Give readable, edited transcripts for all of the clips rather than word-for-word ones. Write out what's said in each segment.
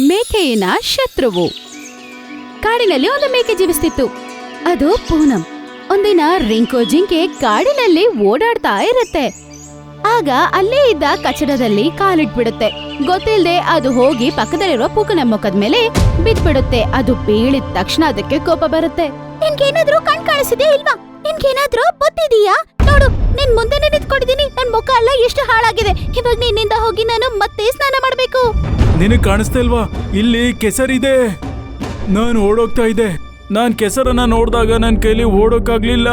ಮೇಕೆಯಿನ ಶತ್ರುವು. ಕಾಡಿನಲ್ಲಿ ಒಂದು ಮೇಕೆ ಜೀವಿಸ್ತಿತ್ತು. ಅದು ಪೂನಂ. ಒಂದಿನ ರಿಂಕು ಜಿಂಕೆ ಕಾಡಿನಲ್ಲಿ ಓಡಾಡ್ತಾ ಇರುತ್ತೆ. ಆಗ ಅಲ್ಲೇ ಇದ್ದ ಕಚಡದಲ್ಲಿ ಕಾಲಿಟ್ಬಿಡುತ್ತೆ. ಗೊತ್ತಿಲ್ಲದೆ ಅದು ಹೋಗಿ ಪಕ್ಕದಲ್ಲಿರುವ ಪೂಕನ ಮುಖದ ಮೇಲೆ ಬಿದ್ಬಿಡುತ್ತೆ. ಅದು ಬೀಳಿದ ತಕ್ಷಣ ಅದಕ್ಕೆ ಕೋಪ ಬರುತ್ತೆ. ನಿನ್ಗೇನಾದ್ರೂ ಕಣ್ ಕಾಣಿಸಿದೆ ಇಲ್ವಾ? ನಿನ್ಗೇನಾದ್ರೂ ಬುದ್ಧಿದೀಯಾ? ನೋಡು, ನಿನ್ ಮುಂದೆನೆ ನಿಂತ್ಕೊಂಡಿದೀನಿ. ನನ್ ಮುಖ ಎಲ್ಲ ಎಷ್ಟು ಹಾಳಾಗಿದೆ. ಇವಾಗ ನಿನ್ನಿಂದ ಹೋಗಿ ನಾನು ಮತ್ತೆ ಸ್ನಾನ ಮಾಡ್ಬೇಕು. ನಿನಗ್ ಕಾಣಿಸ್ತಾ ಇಲ್ವಾ? ಇಲ್ಲಿ ಕೆಸರಿದೆ. ನಾನು ಓಡೋಗ್ತಾ ಇದ್ದೆ. ನಾನ್ ಕೆಸರನ್ನ ನೋಡಿದಾಗ ನನ್ ಕೈಲಿ ಓಡೋಕ್ಕಾಗ್ಲಿಲ್ಲ.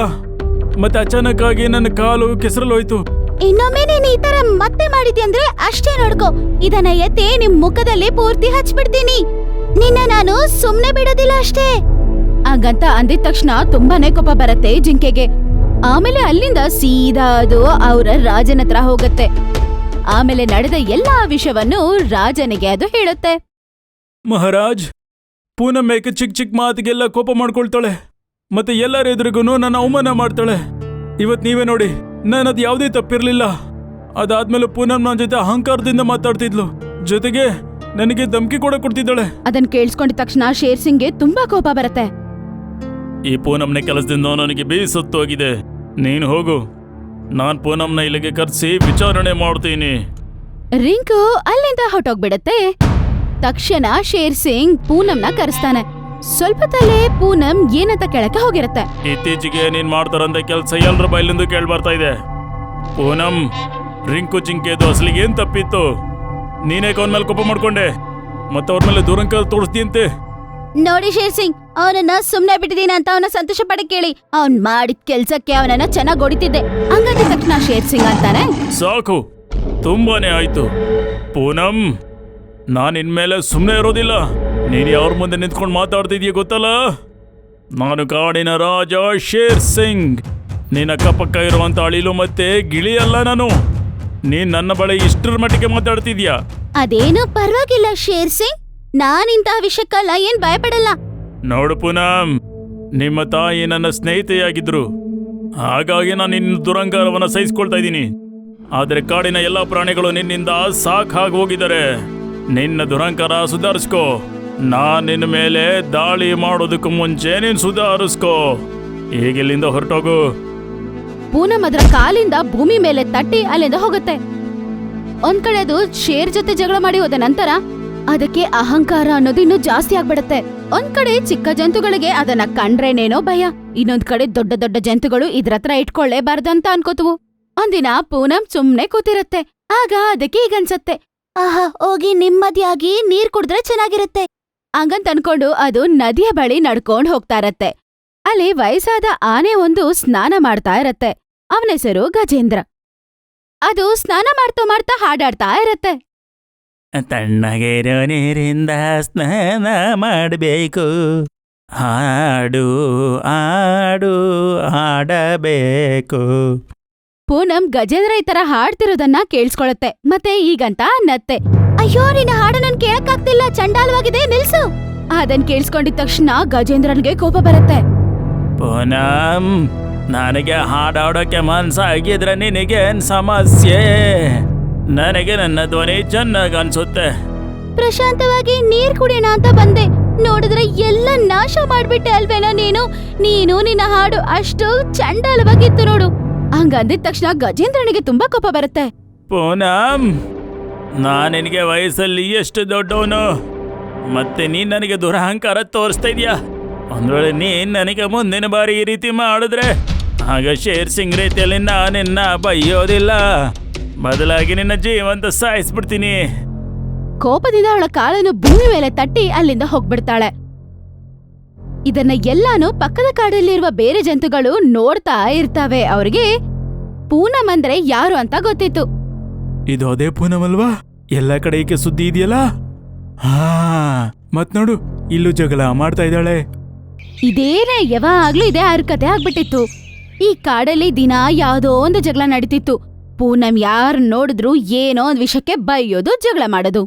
ಮತ್ತೆ ಅಚಾನಕ್ ಆಗಿ ನನ್ನ ಕಾಲು ಕೆಸರಲ್ಲಿ ಹೋಯ್ತು. ಇನ್ನೊಮ್ಮೆ ನೀನ್ ಈ ತರ ಮತ್ತೆ ಮಾಡಿದ್ಯಂದ್ರೆ ಅಷ್ಟೇ ನೋಡ್ಕೋ. ಇದನ್ನ ಎತ್ತಿ ನಿಮ್ ಮುಖದಲ್ಲಿ ಪೂರ್ತಿ ಹಚ್ಬಿಡ್ತೀನಿ. ನಿನ್ನ ನಾನು ಸುಮ್ನೆ ಬಿಡೋದಿಲ್ಲ ಅಷ್ಟೇ. ಹಾಗಂತ ಅಂದಿದ ತಕ್ಷಣ ತುಂಬಾನೇ ಕೋಪ ಬರುತ್ತೆ ಜಿಂಕೆಗೆ. ಆಮೇಲೆ ಅಲ್ಲಿಂದ ಸೀದಾ ಅದು ಅವರ ರಾಜನ ಹತ್ರ ಹೋಗುತ್ತೆ. ಆಮೇಲೆ ನಡೆದ ಎಲ್ಲಾ ವಿಷಯವನ್ನು ರಾಜನಿಗೆ ಅದು ಹೇಳುತ್ತೆ. ಮಹಾರಾಜ್, ಪೂನಂ ಮೇಕೆ ಚಿಕ್ಕ ಚಿಕ್ಕ ಮಾತಿಗೆಲ್ಲ ಕೋಪ ಮಾಡ್ಕೊಳ್ತಾಳೆ. ಮತ್ತೆ ಎಲ್ಲರ ಎದುರಿಗೂ ನನ್ನ ಅವಮಾನ ಮಾಡ್ತಾಳೆ. ಇವತ್ ನೀವೇ ನೋಡಿ, ನಾನು ಅದು ಯಾವುದೇ ತಪ್ಪಿರ್ಲಿಲ್ಲ. ಅದಾದ್ಮೇಲೆ ಪೂನಂ ನನ್ನ ಜೊತೆ ಅಹಂಕಾರದಿಂದ ಮಾತಾಡ್ತಿದ್ಲು. ಜೊತೆಗೆ ನನಗೆ ಧಮಕಿ ಕೂಡ ಕೊಡ್ತಿದ್ದಾಳೆ. ಅದನ್ನ ಕೇಳಿಸ್ಕೊಂಡಿದ ತಕ್ಷಣ ಶೇರ್ ಸಿಂಗ್ಗೆ ತುಂಬಾ ಕೋಪ ಬರುತ್ತೆ. ಈ ಪೂನಂನ ಕೆಲಸದಿಂದ ನನಗೆ ಬೇಸತ್ತೋಗಿದೆ. ನೀನು ಹೋಗು, ನಾನ್ ಪೂನಂನ ಇಲ್ಲಿಗೆ ಕರೆಸಿ ವಿಚಾರಣೆ ಮಾಡ್ತೀನಿ. ರಿಂಕು ಅಲ್ಲಿಂದ ಹೊಟ್ಟೋಗ್ಬಿಡತ್ತೆ. ತಕ್ಷಣ ಶೇರ್ ಸಿಂಗ್ ಪೂನಂನ ಕರೆಸ್ತಾನೆ. ಸ್ವಲ್ಪ ತಲೆ ಪೂನಂ ಏನಂತ ಕೆಳಕ್ಕೆ ಹೋಗಿರತ್ತೆ. ಇತ್ತೀಚೆಗೆ ನೀನ್ ಮಾಡ್ತಾರಂತ ಕೆಲಸ ಎಲ್ರ ಬೈಲಿಂದ ಕೇಳಿ ಬರ್ತಾ ಇದೆ. ಪೂನಂ, ರಿಂಕು ಜಿಂಕೆದು ಅಸಲಿಗೆ ಏನ್ ತಪ್ಪಿತ್ತು? ನೀನೇ ಅವನ ಮೇಲೆ ಕೋಪ ಮಾಡ್ಕೊಂಡೆ, ಮತ್ತೆ ಅವ್ರ ಮೇಲೆ ದುರಂಕಾರ ತೋರಿಸ್ತೀಯಂತೆ. ನೋಡಿ ಶೇರ್ ಸಿಂಗ್, ಅವನನ್ನ ಸುಮ್ನೆ ಬಿಟ್ಟಿದೀನ ಅಂತ ಅವನ ಸಂತೋಷ ಪಡ ಕೇಳಿ. ಅವ್ನ್ ಮಾಡಿದ ಕೆಲ್ಸಕ್ಕೆ ಅವನನ್ನ ಚೆನ್ನಾಗ್ ಹೊಡಿತಿದ್ದೆ. ಹಂಗಂದ ತಕ್ಷಣ ಶೇರ್ ಸಿಂಗ್ ಅಂತಾನೆ, ಸಾಕು, ತುಂಬಾನೇ ಆಯ್ತು. ಪೂನಂ, ನಾನ್ ಇನ್ಮೇಲೆ ಸುಮ್ನೆ ಇರೋದಿಲ್ಲ. ನೀನ್ ಯಾರ ಮುಂದೆ ನಿಂತ್ಕೊಂಡು ಮಾತಾಡ್ತಿದೀಯ ಗೊತ್ತಲ್ಲ? ನಾನು ಕಾಡಿನ ರಾಜ ಶೇರ್ ಸಿಂಗ್. ನಿನ್ನ ಅಕ್ಕಪಕ್ಕ ಇರುವಂತ ಅಳಿಲು ಮತ್ತೆ ಗಿಳಿ ಅಲ್ಲ ನಾನು. ನೀನ್ ನನ್ನ ಬಳಿ ಇಷ್ಟರ ಮಟ್ಟಿಗೆ ಮಾತಾಡ್ತಿದ್ಯಾ? ಅದೇನು ಪರವಾಗಿಲ್ಲ ಶೇರ್ ಸಿಂಗ್, ನಾನಿಂತ ವಿಷಯಕ್ಕೆಲ್ಲ ಏನ್ ಭಯಪಡಲ್ಲ. ನೋಡು ಪೂನಂ, ನಿಮ್ಮ ತಾಯಿ ನನ್ನ ಸ್ನೇಹಿತೆಯಾಗಿದ್ರು. ಹಾಗಾಗಿ ನಾನು ನಿನ್ನ ದುರಂಕಾರವನ್ನ ಸಹಿಸ್ಕೊಳ್ತಾ ಇದ್ದೀನಿ. ಆದ್ರೆ ಕಾಡಿನ ಎಲ್ಲಾ ಪ್ರಾಣಿಗಳು ನಿನ್ನಿಂದ ಸಾಕಾಗಿ ಹೋಗಿದ್ದಾರೆ. ನಿನ್ನ ದುರಂಕಾರ ಸುಧಾರಿಸ್ಕೋ. ನಾನ್ ನಿನ್ನ ಮೇಲೆ ದಾಳಿ ಮಾಡೋದಕ್ಕೂ ಮುಂಚೆ ನೀನ್ ಸುಧಾರಿಸ್ಕೋ. ಈಗಿಲ್ಲಿಂದ ಹೊರಟೋಗು. ಪೂನಂ ಅದರ ಕಾಲಿಂದ ಭೂಮಿ ಮೇಲೆ ತಟ್ಟಿ ಅಲ್ಲಿಂದ ಹೋಗುತ್ತೆ. ಒಂದ್ ಕಡೆ ಅದು ಶೇರ್ ಜೊತೆ ಜಗಳ ಮಾಡಿ ಹೋದ ನಂತರ ಅದಕ್ಕೆ ಅಹಂಕಾರ ಅನ್ನೋದು ಇನ್ನೂ ಜಾಸ್ತಿ ಆಗ್ಬಿಡತ್ತೆ. ಒಂದ್ ಕಡೆ ಚಿಕ್ಕ ಜಂತುಗಳಿಗೆ ಅದನ್ನ ಕಂಡ್ರೇನೇನೋ ಭಯ. ಇನ್ನೊಂದ್ ಕಡೆ ದೊಡ್ಡ ದೊಡ್ಡ ಜಂತುಗಳು ಇದ್ರತ್ರ ಇಟ್ಕೊಳ್ಳೇಬಾರ್ದಂತ ಅನ್ಕೋತವು. ಒಂದಿನ ಪೂನಂ ಸುಮ್ನೆ ಕೂತಿರತ್ತೆ. ಆಗ ಅದಕ್ಕೆ ಈಗನ್ಸತ್ತೆ, ಆಹಾ, ಹೋಗಿ ನೆಮ್ಮದಿಯಾಗಿ ನೀರ್ ಕುಡಿದ್ರೆ ಚೆನ್ನಾಗಿರುತ್ತೆ. ಹಂಗಂತ ಅನ್ಕೊಂಡು ಅದು ನದಿಯ ಬಳಿ ನಡ್ಕೊಂಡ್ ಹೋಗ್ತಾ ಇರತ್ತೆ. ಅಲ್ಲಿ ವಯಸ್ಸಾದ ಆನೆ ಒಂದು ಸ್ನಾನ ಮಾಡ್ತಾ ಇರತ್ತೆ. ಅವನ ಹೆಸರು ಗಜೇಂದ್ರ. ಅದು ಸ್ನಾನ ಮಾಡ್ತಾ ಹಾಡಾಡ್ತಾ ಇರತ್ತೆ. ತಣ್ಣಗಿರೋ ನೀರಿಂದ ಸ್ನಾನ ಮಾಡಬೇಕು, ಹಾಡು ಹಾಡು ಹಾಡಬೇಕು. ಪೂನಂ ಗಜೇಂದ್ರ ಈ ತರ ಹಾಡ್ತಿರೋದನ್ನ ಕೇಳಿಸ್ಕೊಳತ್ತೆ. ಮತ್ತೆ ಈಗಂತ ಅನ್ನತ್ತೆ, ಅಯ್ಯೋ, ನಿನ್ನ ಹಾಡು ನನ್ ಕೇಳಕ್ಕಾಗ್ತಿಲ್ಲ, ಚಂಡಾಲವಾಗಿದೆ, ನಿಲ್ಸು. ಅದನ್ ಕೇಳಿಸ್ಕೊಂಡಿದ ತಕ್ಷಣ ಗಜೇಂದ್ರನ್ಗೆ ಕೋಪ ಬರುತ್ತೆ. ಪೂನಂ, ನನಗೆ ಹಾಡಾಡೋಕೆ ಮನ್ಸಾಗಿದ್ರೆ ನಿನಗೇನ್ ಸಮಸ್ಯೆ? ನನಗೆ ನನ್ನ ಧ್ವನಿ ಚೆನ್ನಾಗ್ ಅನ್ಸುತ್ತೆ. ಪ್ರಶಾಂತವಾಗಿ ನೀರ್ ಕುಡಿಯೋಣ ಅಂತ ಬಂದೆ, ನೋಡಿದ್ರೆ ಎಲ್ಲ ನಾಶ ಮಾಡ್ಬಿಟ್ಟೆ ಅಲ್ವೇನೋ ನೀನು ನಿನ್ನ ಹಾಡು ಅಷ್ಟು ಚಂಡಾಲವಾಗಿತ್ತು ನೋಡು. ಹಂಗಂದಿದ ತಕ್ಷಣ ಗಜೇಂದ್ರನಿಗೆ ತುಂಬಾ ಕೋಪ ಬರುತ್ತೆ. ಪೂನಂ, ನಾನು ನಿನಗೆ ವಯಸ್ಸಲ್ಲಿ ಎಷ್ಟು ದೊಡ್ಡವನು, ಮತ್ತೆ ನೀನ್ ನನಗೆ ದುರಹಂಕಾರ ತೋರಿಸ್ತಾ ಇದೀಯಾ? ಒಂದ್ ವೇಳೆ ನೀನ್ ನನಗೆ ಮುಂದಿನ ಬಾರಿ ಈ ರೀತಿ ಮಾಡಿದ್ರೆ ಆಗ ಶೇರ್ ಸಿಂಗ್ ರೀತಿಯಲ್ಲಿ ನಾನಿನ್ನ ಬೈಯೋದಿಲ್ಲ, ಬದಲಾಗಿ ನಿನ್ನ ಜೀವಂತ ಸಾಯಿಸ್ಬಿಡ್ತೀನಿ. ಕೋಪದಿಂದ ಅವಳ ಕಾಲನ್ನು ಭೂಮಿ ಮೇಲೆ ತಟ್ಟಿ ಅಲ್ಲಿಂದ ಹೋಗ್ಬಿಡ್ತಾಳೆ. ಇದನ್ನ ಎಲ್ಲಾನು ಪಕ್ಕದ ಕಾಡಲ್ಲಿರುವ ಬೇರೆ ಜಂತುಗಳು ನೋಡ್ತಾ ಇರ್ತವೆ. ಅವ್ರಿಗೆ ಪೂನಂ ಅಂದ್ರೆ ಯಾರು ಅಂತ ಗೊತ್ತಿತ್ತು. ಇದು ಅದೇ ಪೂನಂ ಅಲ್ವಾ? ಎಲ್ಲ ಕಡೆ ಈಕೆ ಸುದ್ದಿ ಇದೆಯಲ್ಲ. ಹಾ, ಮತ್ ನೋಡು, ಇಲ್ಲೂ ಜಗಳ ಮಾಡ್ತಾ ಇದ್ದಾಳೆ. ಇದೇನೇ ಯಾವಾಗ್ಲೂ ಇದೇ ಹರ್ಕತೆ ಆಗ್ಬಿಟ್ಟಿತ್ತು. ಈ ಕಾಡಲ್ಲಿ ದಿನ ಯಾವ್ದೋ ಒಂದು ಜಗಳ ನಡೀತಿತ್ತು. ಪೂನಂ ಯಾರು ನೋಡಿದ್ರು ಏನೋ ಒಂದ್ ವಿಷಯಕ್ಕೆ ಬೈಯೋದು, ಜಗಳ ಮಾಡೋದು.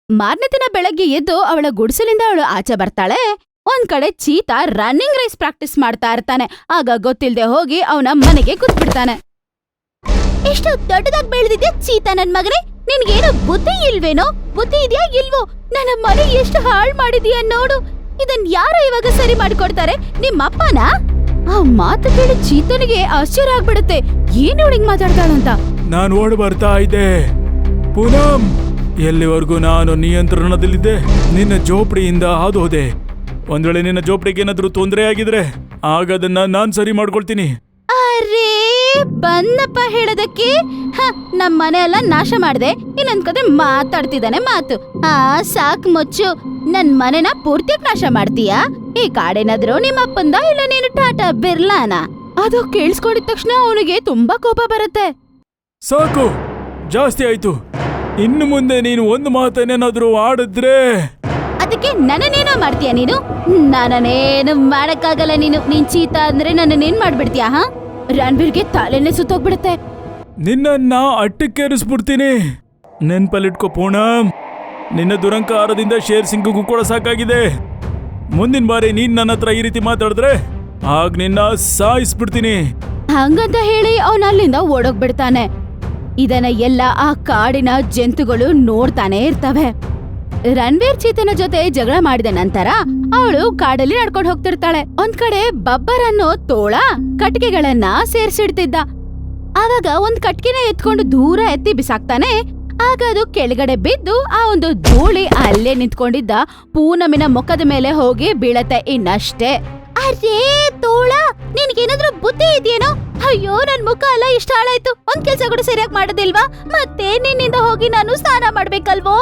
ಮಾರನೇ ದಿನ ಬೆಳಗ್ಗೆ ಎದ್ದು ಅವಳ ಗುಡಿಸಲಿಂದ ಅವಳು ಆಚೆ ಬರ್ತಾಳೆ. ಒಂದ್ ಕಡೆ ಚೀತಾ ರನ್ನಿಂಗ್ ರೇಸ್ ಪ್ರಾಕ್ಟೀಸ್ ಮಾಡ್ತಾ ಇರ್ತಾನೆ. ಆಗ ಗೊತ್ತಿಲ್ದೆ ಹೋಗಿ ಅವನ ಮನೆಗೆ ಕೂತ್ಬಿಡ್ತಾನೆ. ಎಷ್ಟು ದೊಡ್ಡದಾಗಿ ಬೆಳೆದಿದ್ಯಾ ಚೀತಾ ನನ್ ಮಗನೇ, ನಿನ್ಗೇನು ಬುದ್ಧಿ ಇಲ್ವೇನೋ? ಬುದ್ಧಿ ಇದೆಯಾ ಇಲ್ವೋ? ನನ್ನ ಮನೆ ಎಷ್ಟು ಹಾಳ್ ಮಾಡಿದೀಯ ನೋಡು. ಇದನ್ ಯಾರು ಇವಾಗ ಸರಿ ಮಾಡ್ಕೊಡ್ತಾರೆ? ನಿಮ್ಮಪ್ಪನಾ? ಆ ಮಾತು ಕೇಳಿ ಚೀತನಿಗೆ ಆಶ್ಚರ್ಯ ಆಗ್ಬಿಡುತ್ತೆ. ಏನ್ ಹಿಂಗ್ ಮಾತಾಡ್ತಾಳಂತ. ನಾನು ಓಡಿ ಬರ್ತಾ ಇದ್ದೆ ಪೂನಂ. ಎಲ್ಲಿವರೆಗೂ ನಾನು ನಿಯಂತ್ರಣದಲ್ಲಿದ್ದೆ. ನಿನ್ನ ಜೋಪಡಿಯಿಂದ ಹಾದು ಹೋದೆ. ಒಂದ್ ವೇಳೆ ನಿನ್ನ ಜೋಪಡಿಗೆ ಏನಾದ್ರೂ ತೊಂದರೆ ಆಗಿದ್ರೆ ಆಗ ಅದನ್ನ ನಾನ್ ಸರಿ ಮಾಡ್ಕೊಳ್ತೀನಿ. ಅರೇ ಬಂದಪ್ಪ ಹೇಳೋದಕ್ಕೆ. ನಮ್ ಮನೆ ಎಲ್ಲ ನಾಶ ಮಾಡ್ದೆ, ಇನ್ನೊಂದ್ ಕಡೆ ಮಾತಾಡ್ತಿದ್ದಾನೆ ಮಾತು. ಸಾಕ್ ಮುಚ್ಚು. ನನ್ ಮನೆನ ಪೂರ್ತಿ ನಾಶ ಮಾಡ್ತೀಯಾ? ಈ ಕಾಡೇನಾದ್ರೂ ನಿಮ್ಮಪ್ಪಂದ ಇಲ್ಲ ನೀನು ಟಾಟಾ ಬಿರ್ಲಾನ? ಅದು ಕೇಳಿಸ್ಕೊಂಡಿದ ತಕ್ಷಣ ಅವನಿಗೆ ತುಂಬಾ ಕೋಪ ಬರುತ್ತೆ. ಸಾಕು, ಜಾಸ್ತಿ ಆಯ್ತು. ಇನ್ನು ಮುಂದೆ ನೀನು ಒಂದು ಮಾತನ್ನೇನಾದ್ರೂ ಆಡಿದ್ರೆ ಅದಕ್ಕೆ ನನ್ನನ್ನೇನೋ ಮಾಡ್ತೀಯ ನೀನು? ನನ್ನನ್ನೇನು ಮಾಡಕ್ಕಾಗಲ್ಲ ನೀನ್ ಚೀತಾ ಅಂದ್ರೆ ನನ್ನನ್ನೇನ್ ಮಾಡ್ಬಿಡ್ತೀಯ? ರಣಬೀರ್ಗೆ ತಲೆನೇ ಸುತ್ತೋಗ್ಬಿಡುತ್ತೆ. ನಿನ್ನ ಅಟ್ಟಕ್ಕೇರಿಸ್ಬಿಡ್ತೀನಿ. ನೆನ್ಪಲ್ಲಿಟ್ಕೋ ಪೂನಂ, ನಿನ್ನ ದುರಂಕಾರದಿಂದ ಶೇರ್ ಸಿಂಗ್ಗೂ ಕೂಡ ಸಾಕಾಗಿದೆ. ಮುಂದಿನ ಬಾರಿ ನೀನ್ ನನ್ನ ಹತ್ರ ಈ ರೀತಿ ಮಾತಾಡಿದ್ರೆ ಆಗ ನಿನ್ನ ಸಾಯಿಸ್ಬಿಡ್ತೀನಿ. ಹಂಗಂತ ಹೇಳಿ ಅವನ ಅಲ್ಲಿಂದ ಓಡೋಗ್ಬಿಡ್ತಾನೆ. ಇದನ್ನ ಎಲ್ಲ ಆ ಕಾಡಿನ ಜಂತುಗಳು ನೋಡ್ತಾನೆ ಇರ್ತವೆ. ರಣವೀರ್ ಚೀತನ ಜೊತೆ ಜಗಳ ಮಾಡಿದ ನಂತರ ಅವಳು ಕಾಡಲ್ಲಿ ನಡ್ಕೊಂಡು ಹೋಗ್ತಿರ್ತಾಳೆ. ಒಂದ್ ಕಡೆ ಬಬ್ಬರ್ ಅನ್ನೋ ತೋಳ ಕಟ್ಟಿಗೆಗಳನ್ನ ಸೇರ್ಸಿಡ್ತಿದ್ದ. ಆವಾಗ ಒಂದ್ ಕಟ್ಕಿನ ಎತ್ಕೊಂಡು ದೂರ ಎತ್ತಿ ಬಿಸಾಕ್ತಾನೆ. ಆಗ ಅದು ಕೆಳಗಡೆ ಬಿದ್ದು ಆ ಒಂದು ಧೂಳಿ ಅಲ್ಲೇ ನಿಂತ್ಕೊಂಡಿದ್ದ ಪೂನಮಿನ ಮುಖದ ಮೇಲೆ ಹೋಗಿ ಬೀಳತ್ತೆ. ಇನ್ನಷ್ಟೇ. ಅರೇ ತೋಳ, ನಿನ್ಗೇನಾದ್ರೂ ಬುದ್ಧಿ ಇದೆಯೇನೋ? ಅಯ್ಯೋ, ನನ್ ಮುಖ ಎಲ್ಲ ಇಷ್ಟ ಹಾಳಾಯ್ತು. ಒಂದ್ ಕೆಲ್ಸ ಕೂಡ ಸರಿಯಾಗಿ ಮಾಡೋದಿಲ್ವಾ? ಮತ್ತೆ ನಿನ್ನಿಂದ ಹೋಗಿ ನಾನು ಸ್ನಾನ ಮಾಡ್ಬೇಕಲ್ವೋ?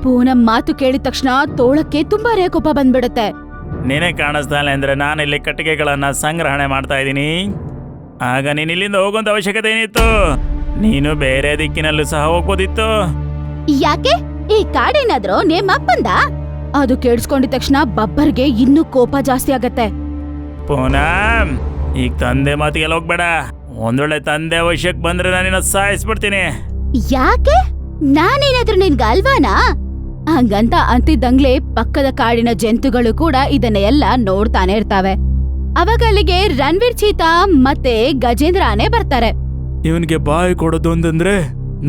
ಪೂನಂ ಮಾತು ಕೇಳಿದ ತಕ್ಷಣ ತೋಳಕ್ಕೆ ತುಂಬಾ ಕೋಪ ಬಂದ್ಬಿಡುತ್ತೆ. ನೀನೇ ಕಾಣಿಸ್ತಾ ಇಲ್ಲ ಅಂದ್ರೆ ನಾನು ಇಲ್ಲಿ ಕಟ್ಟಿಗೆಗಳನ್ನ ಸಂಗ್ರಹಣೆ ಮಾಡ್ತಾ ಇದ್ದೀನಿ. ಆಗ ನೀನ್ ಇಲ್ಲಿಂದ ಹೋಗುವಂತ ಅವಶ್ಯಕತೆ ಏನಿತ್ತು? ನೀನು ಬೇರೆ ದಿಕ್ಕಿನಲ್ಲೂ ಸಹ ಹೋಗ್ಬೋದಿತ್ತು. ಯಾಕೆ? ಈ ಕಾಡೇನಾದ್ರೂ ನಿಮ್ಮಪ್ಪಂದ? ಅದು ಕೇಳಿಸ್ಕೊಂಡಿದ ತಕ್ಷಣ ಬಬ್ಬರ್ಗೆ ಇನ್ನೂ ಕೋಪ ಜಾಸ್ತಿ ಆಗತ್ತೆ. ಪೂನಂ, ಈಗ ತಂದೆ ಮಾತಿಗೆಲ್ಲ ಹೋಗ್ಬೇಡ. ಒಂದೊಳ್ಳೆ ತಂದೆ ಅವಶ್ಯಕ್ಕೆ ಬಂದ್ರೆ ನಾನಿನ್ನ ಸಾಯಿಸ್ಬಿಡ್ತೀನಿ. ಯಾಕೆ? ನಾನೇನಾದ್ರೂ ನಿನ್ಗ ಅಲ್ವಾನಾ? ಹಂಗಂತ ಅಂತಿದ್ದಂಗ್ಲೆ ಪಕ್ಕದ ಕಾಡಿನ ಜಂತುಗಳು ಕೂಡ ಇದನ್ನ ಎಲ್ಲ ನೋಡ್ತಾನೆ ಇರ್ತಾವೆ. ಅವಾಗ ಅಲ್ಲಿಗೆ ರಣವೀರ್ ಚೀತಾ ಮತ್ತೆ ಗಜೇಂದ್ರ ಆನೆ ಬರ್ತಾರೆ. ಇವನಿಗೆ ಬಾಯಿ ಕೊಡೋದು ಅಂತಂದ್ರೆ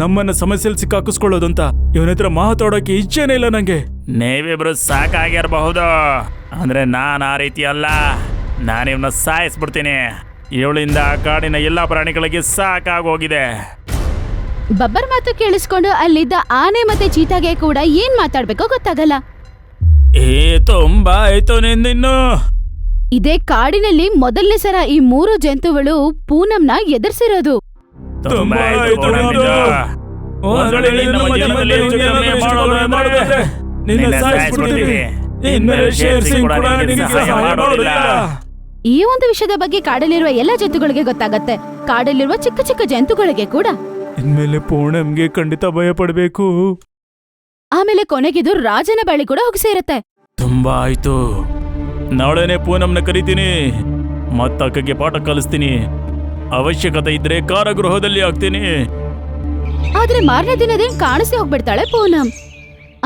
ನಮ್ಮನ್ನ ಸಮಸ್ಯೆಯಲ್ಲಿ ಸಿಕ್ಕಾಕಿಸ್ಕೊಳ್ಳೋದು ಅಂತ. ಇವನ ಹತ್ರ ಮಾತಾಡೋಕೆ ಇಚ್ಛೆನೇ ಇಲ್ಲ ನಂಗೆ. ನೀವಿಬ್ರು ಸಾಕಾಗಿರಬಹುದು, ಅಂದ್ರೆ ನಾನ್ ಆ ರೀತಿ ಅಲ್ಲ. ನಾನು ಇವನ್ನ ಸಾಯಿಸ್ಬಿಡ್ತೀನಿ. ಇವಳಿಂದ ಕಾಡಿನ ಎಲ್ಲಾ ಪ್ರಾಣಿಗಳಿಗೆ ಸಾಕಾಗೋಗಿದೆ. ಬಬ್ಬರ್ ಮಾತು ಕೇಳಿಸ್ಕೊಂಡು ಅಲ್ಲಿದ್ದ ಆನೆ ಮತ್ತೆ ಚೀತಾಗೆ ಕೂಡ ಏನ್ ಮಾತಾಡ್ಬೇಕೋ ಗೊತ್ತಾಗಲ್ಲ. ತುಂಬಾ ಆಯ್ತು ನಿಂದಿನ್ನು. ಇದೇ ಕಾಡಿನಲ್ಲಿ ಮೊದಲನೇ ಸಲ ಈ 3 ಜಂತುಗಳು ಪೂನಂನ ಎದುರಿಸಿರೋದು. ತುಂಬಾ ಆಯ್ತು ನಿಂದು. ಒಂದೊಳ್ಳೆ ನಿನ್ನ ಜೀವನದಲ್ಲಿ ಹೆಚ್ಚು ಕಮ್ಮಿ ಮಾಡೋದು ನಿನ್ನ ಸಾಯಿಸ್ಬಿಡ್ತೀನಿ. ಇನ್ಮೇಲೆ ಶೇರ್ ಸಿಂಗ್ ಕೂಡ ನಿನಗೆ ಸಹಾಯ ಮಾಡೋದಿಲ್ಲ. ಈ ಒಂದು ವಿಷಯದ ಬಗ್ಗೆ ಕಾಡಲ್ಲಿರುವ ಎಲ್ಲಾ ಜಂತುಗಳಿಗೆ ಗೊತ್ತಾಗತ್ತೆ. ಕಾಡಲ್ಲಿರುವ ಚಿಕ್ಕ ಚಿಕ್ಕ ಜಂತುಗಳಿಗೆ ಕೂಡ. ಇನ್ಮೇಲೆ ಪೂನಂಗೆ ಖಂಡಿತ ಭಯ ಪಡ್ಬೇಕು. ಆಮೇಲೆ ಕೊನೆಗಿದು ರಾಜನ ಬಳಿ ಕೂಡ ಹೋಗಿ ಸೇರತ್ತೆ. ತುಂಬಾ ಆಯ್ತು, ನಾಳೆನೆ ಪೂನಂನ ಕರಿತೀನಿ. ಮತ್ತಕ್ಕಗೆ ಪಾಠ ಕಲಿಸ್ತೀನಿ. ಅವಶ್ಯಕತೆ ಇದ್ರೆ ಕಾರಾಗೃಹದಲ್ಲಿ ಹಾಕ್ತೀನಿ. ಆದ್ರೆ ಮಾರನೇ ದಿನದೇ ಕಾಣಿಸಿ ಹೋಗ್ಬಿಡ್ತಾಳೆ ಪೂನಂ.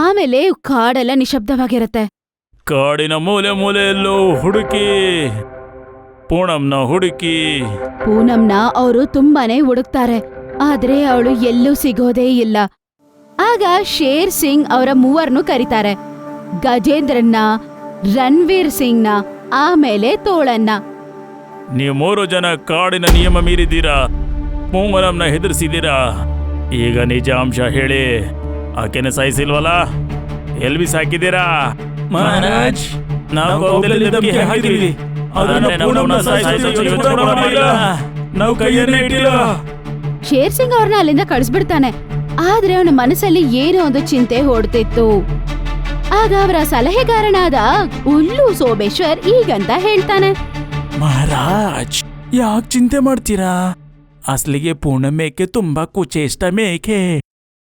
ಆಮೇಲೆ ಕಾಡೆಲ್ಲ ನಿಶಬ್ದವಾಗಿರತ್ತೆ. ಕಾಡಿನ ಮೂಲೆ ಮೂಲೆಯಲ್ಲೂ ಹುಡುಕಿ ಪೂನಂನ ಹುಡುಕಿ. ಪೂನಂನ ಅವರು ತುಂಬಾನೇ ಹುಡುಕ್ತಾರೆ, ಆದ್ರೆ ಅವಳು ಎಲ್ಲೂ ಸಿಗೋದೇ ಇಲ್ಲ. ಆಗ ಶೇರ್ ಸಿಂಗ್ ಅವರ 3 ಕರೀತಾರೆ. ಗಜೇಂದ್ರನ್ನ, ರಣವೀರ್ ಸಿಂಗ್ನ, ಆಮೇಲೆ ತೋಳನ್ನ. ನೀವು 3 ಜನ ಕಾಡಿನ ನಿಯಮ ಮೀರಿದ್ದೀರಾ. ಪೂನಂನ ಹೆದರ್ಸಿದ್ದೀರಾ. ಈಗ ನಿಜಾಂಶ ಹೇಳಿ. ಆಕೆನ ಸಾಯಿಸಿಲ್ವಲ್ಲ? ಎಲ್ ಬಿಸಾಕಿದ್ದೀರಾ? ಮಹಾರಾಜ್, ನಾವು ಹಾಕಿದೀವಿ. ನಾವು ಕೈಯನ್ನೇ ಇಟ್ಟಿಲ್ಲ. ಶೇರ್ ಸಿಂಗ್ ಅವ್ರನ್ನ ಅಲ್ಲಿಂದ ಕಳಿಸ್ಬಿಡ್ತಾನೆ. ಆದ್ರೆ ಅವನ ಮನಸ್ಸಲ್ಲಿ ಏನೋ ಒಂದು ಚಿಂತೆ ಹೊಡ್ತಿತ್ತು. ಆಗ ಅವರ ಸಲಹೆಗಾರನಾದ ಉಲ್ಲು ಸೋಮೇಶ್ವರ್ ಈಗಂತ ಹೇಳ್ತಾನೆ. ಮಹಾರಾಜ್, ಯಾಕೆ ಚಿಂತೆ ಮಾಡ್ತೀರಾ? ಅಸಲಿಗೆ ಪೂನಂ ಮೇಕೆ ತುಂಬಾ ಕುಚೇಷ್ಟ ಮೇಕೆ.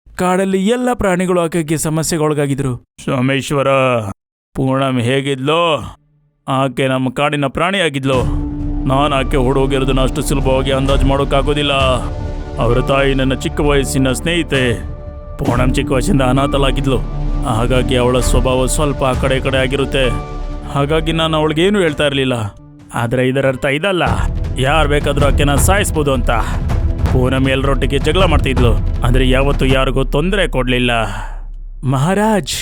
ಕಾಡಲ್ಲಿ ಎಲ್ಲ ಪ್ರಾಣಿಗಳು ಆಕೆಗೆ ಸಮಸ್ಯೆಗೊಳಗಾಗಿದ್ರು. ಸೋಮೇಶ್ವರ, ಪೂನಂ ಹೇಗಿದ್ಲೋ ಆಕೆ ನಮ್ಮ ಕಾಡಿನ ಪ್ರಾಣಿಯಾಗಿದ್ಲು. ನಾನು ಆಕೆ ಹುಡುಗಿರೋದನ್ನ ಅಷ್ಟು ಸುಲಭವಾಗಿ ಅಂದಾಜು ಮಾಡೋಕ್ಕಾಗೋದಿಲ್ಲ. ಅವರ ತಾಯಿ ನನ್ನ ಚಿಕ್ಕ ವಯಸ್ಸಿನ ಸ್ನೇಹಿತೆ. ಪೂನಂ ಚಿಕ್ಕ ವಯಸ್ಸಿಂದ ಅನಾಥಲಾಗಿದ್ಲು. ಹಾಗಾಗಿ ಅವಳ ಸ್ವಭಾವ ಸ್ವಲ್ಪ ಆ ಕಡೆ ಆಗಿರುತ್ತೆ. ಹಾಗಾಗಿ ನಾನು ಅವಳಿಗೇನು ಹೇಳ್ತಾ ಇರಲಿಲ್ಲ. ಆದರೆ ಇದರರ್ಥ ಇದಲ್ಲ ಯಾರು ಬೇಕಾದರೂ ಆಕೆನ ಸಾಯಿಸ್ಬೋದು ಅಂತ. ಪೂನಂ ಎಲ್ಲರೊಟ್ಟಿಗೆ ಜಗಳ ಮಾಡ್ತಿದ್ಲು, ಆದರೆ ಯಾವತ್ತೂ ಯಾರಿಗೂ ತೊಂದರೆ ಕೊಡಲಿಲ್ಲ. ಮಹಾರಾಜ್,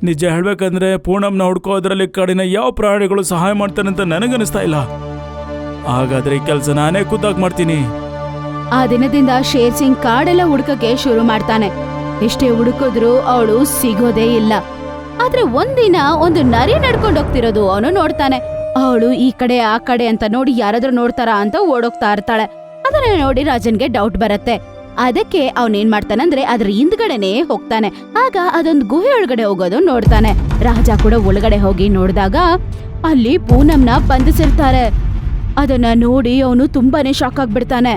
ನಿಜ ಹೇಳ್ಬೇಕಂದ್ರೆ ಪೂನಂನ ಹುಡ್ಕೋದ್ರಲ್ಲಿ ಕಾಡಿನ ಯಾವ ಪ್ರಾಣಿಗಳು ಸಹಾಯ ಮಾಡ್ತಾನಂತ ನನಗನ್ನಿಸ್ತಾ ಇಲ್ಲ. ಹಾಗಾದ್ರೆ ಈ ಕೆಲಸ ನಾನೇ ಖುದ್ದಾಗಿ ಮಾಡ್ತೀನಿ. ಆ ದಿನದಿಂದ ಶೇರ್ ಸಿಂಗ್ ಕಾಡೆಲ್ಲ ಹುಡುಕಕ್ಕೆ ಶುರು ಮಾಡ್ತಾನೆ. ಎಷ್ಟೇ ಹುಡುಕಿದ್ರು ಅವಳು ಸಿಗೋದೇ ಇಲ್ಲ. ಆದ್ರೆ ಒಂದಿನ ಒಂದು ನರಿ ನಡ್ಕೊಂಡು ಹೋಗ್ತಿರೋದು ಅವನು ನೋಡ್ತಾನೆ. ಅವಳು ಈ ಕಡೆ ಆ ಕಡೆ ಅಂತ ನೋಡಿ ಯಾರಾದ್ರೂ ನೋಡ್ತಾರಾ ಅಂತ ಓಡೋಗ್ತಾ ಇರ್ತಾಳೆ. ಅದನ್ನ ನೋಡಿ ರಾಜನ್ಗೆ ಡೌಟ್ ಬರುತ್ತೆ. ಅದಕ್ಕೆ ಅವನೇನ್ ಮಾಡ್ತಾನಂದ್ರೆ ಅದ್ರ ಹಿಂದ್ಗಡೆನೆ ಹೋಗ್ತಾನೆ. ಆಗ ಅದೊಂದು ಗುಹೆ ಒಳಗಡೆ ಹೋಗೋದು ನೋಡ್ತಾನೆ. ರಾಜ ಕೂಡ ಒಳಗಡೆ ಹೋಗಿ ನೋಡಿದಾಗ ಅಲ್ಲಿ ಪೂನಂನ ಬಂಧಿಸಿರ್ತಾರೆ. ಅದನ್ನ ನೋಡಿ ಅವನು ತುಂಬಾನೇ ಶಾಕ್ ಆಗ್ಬಿಡ್ತಾನೆ.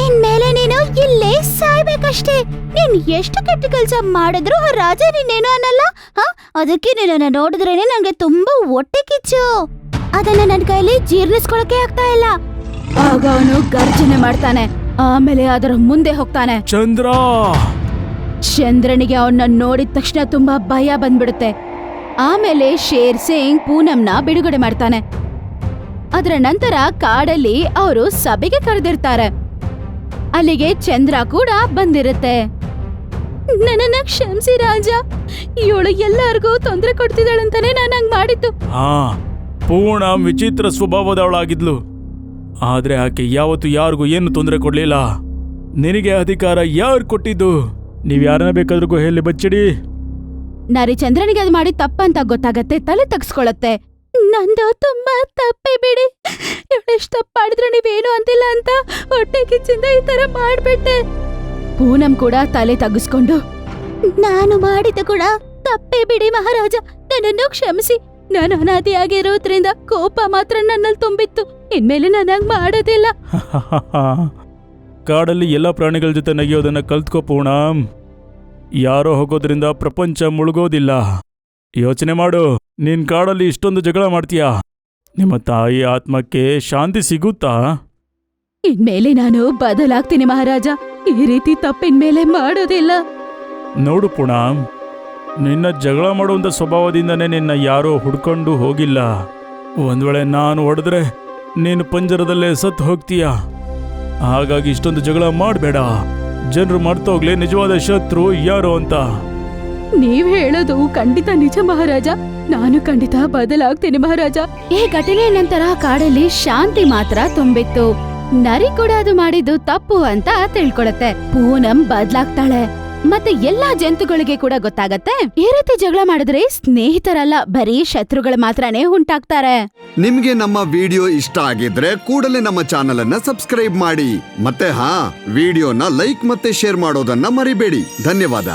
ಇನ್ಮೇಲೆ ನೀನು ಇಲ್ಲೇ ಸಾಯ್ಬೇಕಷ್ಟೇ. ನೀನ್ ಎಷ್ಟು ಕೆಟ್ಟ ಕೆಲಸ ಮಾಡಿದ್ರು ರಾಜ ನೀನೇನು ಅನ್ನಲ್ಲ. ಅದಕ್ಕೆ ನಿನ್ನ ನೋಡಿದ್ರೇನೆ ನಂಗೆ ತುಂಬಾ ಹೊಟ್ಟೆ ಕಿಚ್ಚು. ಅದನ್ನ ನನ್ನ ಕೈಲಿ ಜೀರ್ಣಿಸ್ಕೊಳಕ್ಕೆ ಆಗ್ತಾ ಇಲ್ಲ. ಆಗ ಅವನು ಗರ್ಜನೆ ಮಾಡ್ತಾನೆ. ಆಮೇಲೆ ಅದರ ಮುಂದೆ ಹೋಗ್ತಾನೆ. ಚಂದ್ರ ಚಂದ್ರನಿಗೆ ಅವನ್ನ ನೋಡಿದ ತಕ್ಷಣ ತುಂಬಾ ಭಯ ಬಂದ್ಬಿಡುತ್ತೆ. ಆಮೇಲೆ ಶೇರ್ ಸಿಂಗ್ ಪೂನಂನ ಬಿಡುಗಡೆ ಮಾಡ್ತಾನೆ. ಅದರ ನಂತರ ಕಾಡಲ್ಲಿ ಅವರು ಸಭೆಗೆ ಕರೆದಿರ್ತಾರೆ. ಅಲ್ಲಿಗೆ ಚಂದ್ರ ಕೂಡ ಬಂದಿರುತ್ತೆ. ನನ್ನನ್ನ ಕ್ಷಮಿಸಿ ರಾಜ, ಇವಳು ಎಲ್ಲರಿಗೂ ತೊಂದರೆ ಕೊಡ್ತಿದ್ದಾಳಂತಾನೆ ನಾನು ಹಂಗ್ ಮಾಡಿದ್ದು. ಹಾ, ಪೂನಂ ವಿಚಿತ್ರ ಸ್ವಭಾವದವಳಾಗಿದ್ಲು. ಆದ್ರೆ ಆಕೆ ಯಾವತ್ತು ಯಾರಿಗೂ ಏನು ತೊಂದರೆ ಕೊಡ್ಲಿಲ್ಲ. ನಿನಗೆ ಅಧಿಕಾರ ಯಾರು ಕೊಟ್ಟಿದ್ದು? ನೀವ್ ಯಾರನ್ನ ಬೇಕಾದ್ರೂ ಗುಹೆಯಲ್ಲಿ ಬಚ್ಚಿಡಿ. ನರಿ ಚಂದ್ರನಿಗೆ ಅದು ಮಾಡಿ ತಪ್ಪಂತ ಗೊತ್ತಾಗತ್ತೆ. ತಲೆ ತಗ್ಸ್ಕೊಳತ್ತೆ. ನಂದು ತುಂಬಾ ತಪ್ಪೇ ಬಿಡಿ. ಇವಳೆಷ್ಟು ತಪ್ಪು ಮಾಡಿದ್ರು ನೀವೇನು ಅಂತಿಲ್ಲ ಅಂತ ಹೊಟ್ಟೆ ಕಿಚ್ಚಿಂದ ಈ ತರ ಮಾಡ್ಬಿಟ್ಟೆ. ಪೂನಂ ಕೂಡ ತಲೆ ತಗ್ಗಿಸ್ಕೊಂಡು ನಾನು ಮಾಡಿದ್ದು ಕೂಡ ತಪ್ಪೇ ಬಿಡಿ ಮಹಾರಾಜ, ನನ್ನನ್ನು ಕ್ಷಮಿಸಿ. ನಾನು ಅನಾದಿಯಾಗಿರೋದ್ರಿಂದ ಕೋಪ ಮಾತ್ರ ನನ್ನಲ್ಲಿ ತುಂಬಿತ್ತು. ಇನ್ಮೇಲೆ ನಾನು ಹಂಗ್ ಮಾಡೋದಿಲ್ಲ. ಕಾಡಲ್ಲಿ ಎಲ್ಲ ಪ್ರಾಣಿಗಳ ಜೊತೆ ನಗಿಯೋದನ್ನ ಕಲ್ತ್ಕೋ ಪೂನಂ. ಯಾರೋ ಹೋಗೋದ್ರಿಂದ ಪ್ರಪಂಚ ಮುಳುಗೋದಿಲ್ಲ. ಯೋಚನೆ ಮಾಡು, ನೀನ್ ಕಾಡಲ್ಲಿ ಇಷ್ಟೊಂದು ಜಗಳ ಮಾಡ್ತೀಯಾ? ನಿಮ್ಮ ತಾಯಿ ಆತ್ಮಕ್ಕೆ ಶಾಂತಿ ಸಿಗುತ್ತಾ? ಇನ್ಮೇಲೆ ನಾನು ಬದಲಾಗ್ತೀನಿ ಮಹಾರಾಜ. ಈ ರೀತಿ ತಪ್ಪಿನ್ಮೇಲೆ ಮಾಡೋದಿಲ್ಲ. ನೋಡು ಪೂನಂ, ನಿನ್ನ ಜಗಳ ಮಾಡುವಂಥ ಸ್ವಭಾವದಿಂದನೇ ನಿನ್ನ ಯಾರೋ ಹುಡ್ಕೊಂಡು ಹೋಗಿಲ್ಲ. ಒಂದ್ ವೇಳೆ ನಾನು ಹೊಡೆದ್ರೆ ನೀನು ಪಂಜರದಲ್ಲೇ ಸತ್ತು ಹೋಗ್ತೀಯ. ಹಾಗಾಗಿ ಇಷ್ಟೊಂದು ಜಗಳ ಮಾಡಬೇಡ. ಜನರು ಮರ್ತೋಗ್ಲಿ ನಿಜವಾದ ಶತ್ರು ಯಾರು ಅಂತ. ನೀವ್ ಹೇಳೋದು ಖಂಡಿತ ನಿಜ ಮಹಾರಾಜ. ನಾನು ಖಂಡಿತ ಬದಲಾಗ್ತೀನಿ ಮಹಾರಾಜ. ಈ ಘಟನೆಯ ನಂತರ ಕಾಡಲ್ಲಿ ಶಾಂತಿ ಮಾತ್ರ ತುಂಬಿತ್ತು. ನರಿ ಕೂಡ ಅದು ಮಾಡಿದ್ದು ತಪ್ಪು ಅಂತ ತಿಳ್ಕೊಳತ್ತೆ. ಪೂನಂ ಬದ್ಲಾಗ್ತಾಳೆ. ಮತ್ತೆ ಎಲ್ಲಾ ಜಂತುಗಳಿಗೆ ಕೂಡ ಗೊತ್ತಾಗತ್ತೆ, ಈ ರೀತಿ ಜಗಳ ಮಾಡಿದ್ರೆ ಸ್ನೇಹಿತರಲ್ಲ, ಬರೀ ಶತ್ರುಗಳು ಮಾತ್ರನೇ ಉಂಟಾಗ್ತಾರೆ. ನಿಮ್ಗೆ ನಮ್ಮ ವಿಡಿಯೋ ಇಷ್ಟ ಆಗಿದ್ರೆ ಕೂಡಲೇ ನಮ್ಮ ಚಾನೆಲ್ ಅನ್ನ ಸಬ್ಸ್ಕ್ರೈಬ್ ಮಾಡಿ. ಮತ್ತೆ ವಿಡಿಯೋನ ಲೈಕ್ ಮತ್ತೆ ಶೇರ್ ಮಾಡೋದನ್ನ ಮರಿಬೇಡಿ. ಧನ್ಯವಾದ.